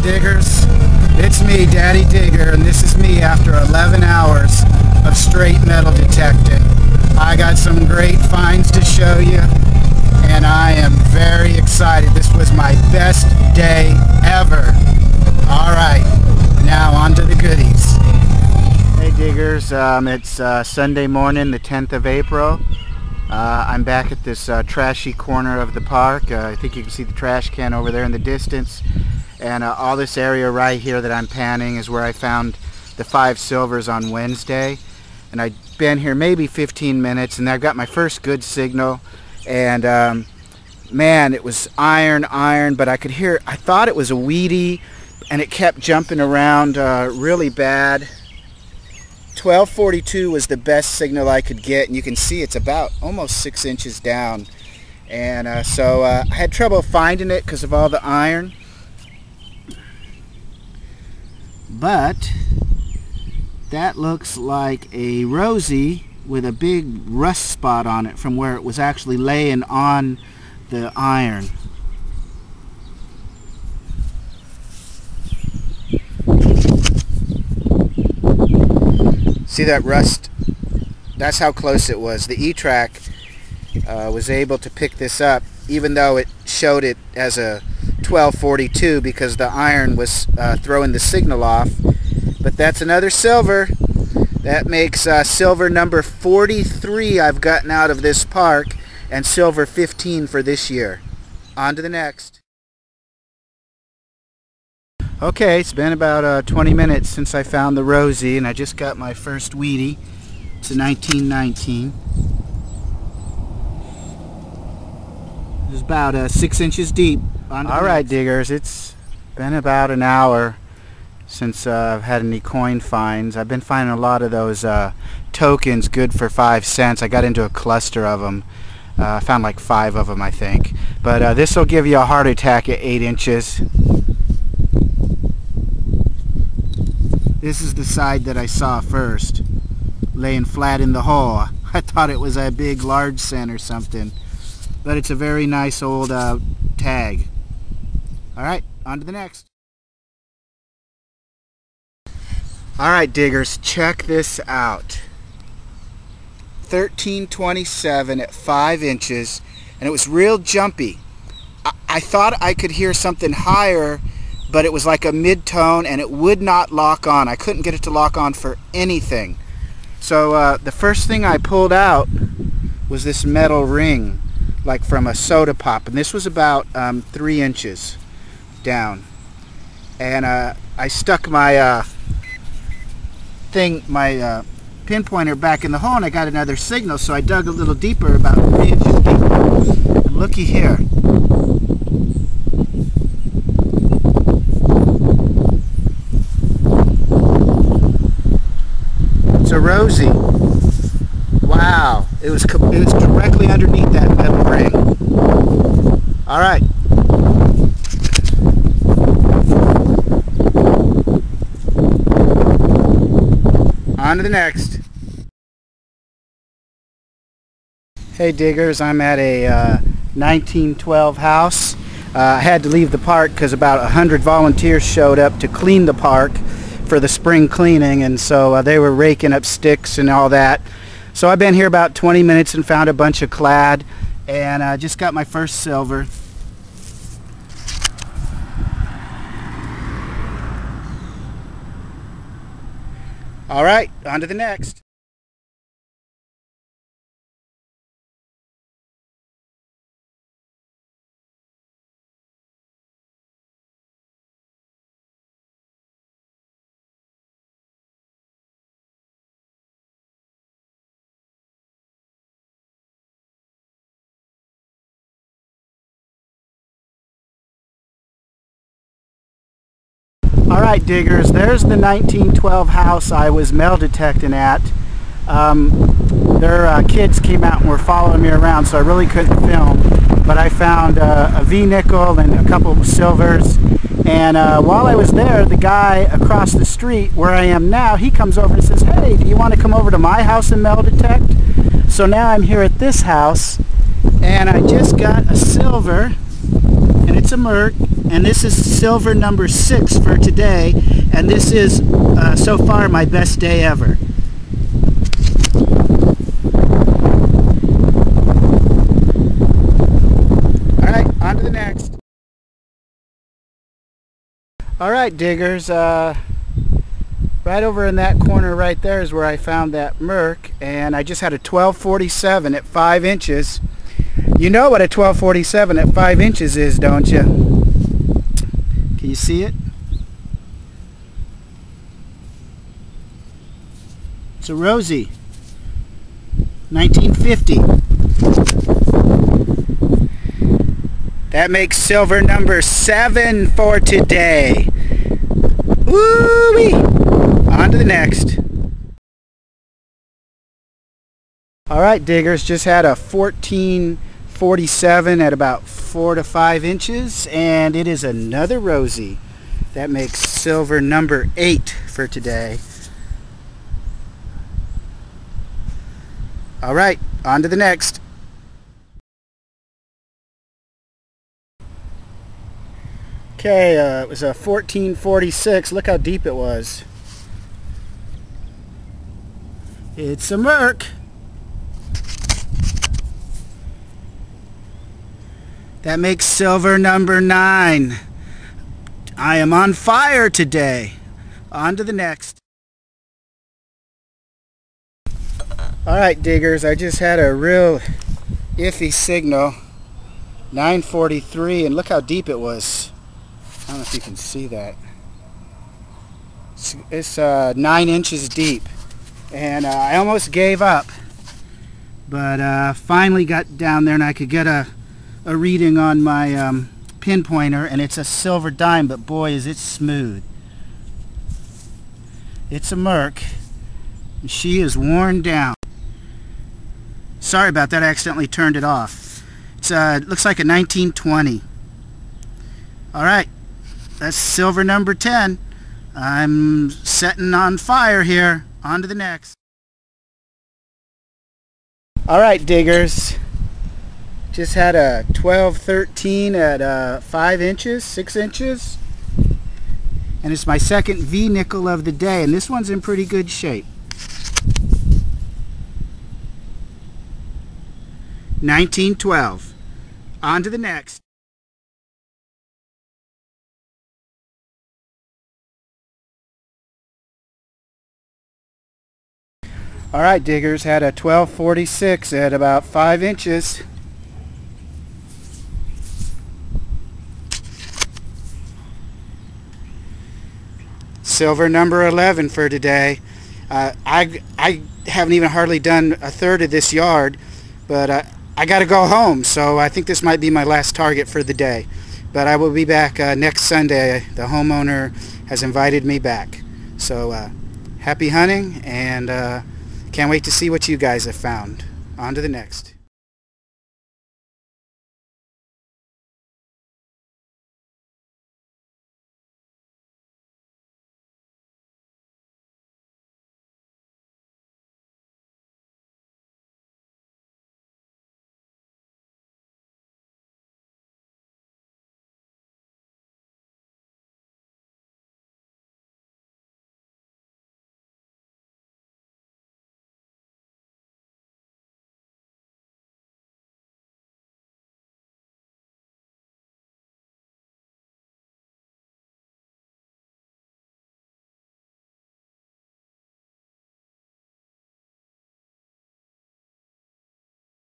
diggers. It's me, Daddy Digger, and this is me after 11 hours of straight metal detecting. I got some great finds to show you, and I am very excited. This was my best day ever. Alright, now on to the goodies. Hey diggers, it's Sunday morning, the 10th of April. I'm back at this trashy corner of the park. I think you can see the trash can over there in the distance. And all this area right here that I'm panning is where I found the 5 silvers on Wednesday. And I'd been here maybe 15 minutes and I got my first good signal. And man, it was iron, but I could hear, I thought it was a wheatie and it kept jumping around really bad. 1242 was the best signal I could get, and you can see it's about almost 6 inches down. And so I had trouble finding it because of all the iron. But that looks like a rosy with a big rust spot on it from where it was actually laying on the iron. See that rust? That's how close it was. The e-trac was able to pick this up, even though it showed it as a 1242 because the iron was throwing the signal off. But that's another silver. That makes silver number 43 I've gotten out of this park, and silver 15 for this year. On to the next. Okay, it's been about 20 minutes since I found the rosy, and I just got my first wheatie. It's a 1919. It's about 6 inches deep. Alright diggers, it's been about an hour since I've had any coin finds. I've been finding a lot of those tokens good for 5 cents. I got into a cluster of them. I found like 5 of them, I think. But this will give you a heart attack at 8 inches. This is the side that I saw first, laying flat in the hole. I thought it was a big large cent or something, but it's a very nice old tag. Alright, on to the next. Alright diggers, check this out. 1327 at 5 inches, and it was real jumpy. I thought I could hear something higher, but it was like a mid-tone and it would not lock on. I couldn't get it to lock on for anything. So the first thing I pulled out was this metal ring, like from a soda pop, and this was about 3 inches down. And I stuck my pinpointer back in the hole, and I got another signal, so I dug a little deeper, about 3 inches deep. And looky here. It's a rosy. Wow, it was directly underneath that metal ring. All right. On to the next. Hey diggers, I'm at a 1912 house. I had to leave the park because about 100 volunteers showed up to clean the park for the spring cleaning, and so they were raking up sticks and all that. So I've been here about 20 minutes and found a bunch of clad, and I just got my first silver. Alright, on to the next. Alright diggers, there's the 1912 house I was metal detecting at. Their kids came out and were following me around, so I really couldn't film. But I found a V-nickel and a couple of silvers. And while I was there, the guy across the street where I am now, he comes over and says, "Hey, do you want to come over to my house and metal detect?" So now I'm here at this house, and I just got a silver and it's a Merc, and this is silver number 6 for today, and this is so far my best day ever. Alright, on to the next. Alright, diggers, right over in that corner right there is where I found that Merc, and I just had a 1247 at 5 inches. You know what a 1247 at 5 inches is, don't you? Can you see it? It's a Rosie, 1950. That makes silver number 7 for today. Woo-wee! On to the next. Alright, diggers, just had a 1447 at about 4 to 5 inches, and it is another Rosie. That makes silver number 8 for today. Alright, on to the next. Okay, it was a 1446. Look how deep it was. It's a Merc. That makes silver number 9. I am on fire today. On to the next. Alright, diggers, I just had a real iffy signal. 943, and look how deep it was. I don't know if you can see that. It's 9 inches deep, and I almost gave up, but finally got down there and I could get a reading on my pinpointer, and it's a silver dime, but boy is it smooth. It's a Merc, and she is worn down. Sorry about that, I accidentally turned it off. It looks like a 1920. Alright, that's silver number 10. I'm setting on fire here. On to the next. Alright, diggers. Just had a 1213 at 5 inches, 6 inches. And it's my second V-nickel of the day, and this one's in pretty good shape. 1912. On to the next. Alright, diggers, had a 1246 at about 5 inches. Silver number 11 for today. I haven't even hardly done a third of this yard, but I got to go home, so I think this might be my last target for the day. But I will be back next Sunday. The homeowner has invited me back. So happy hunting, and can't wait to see what you guys have found. On to the next.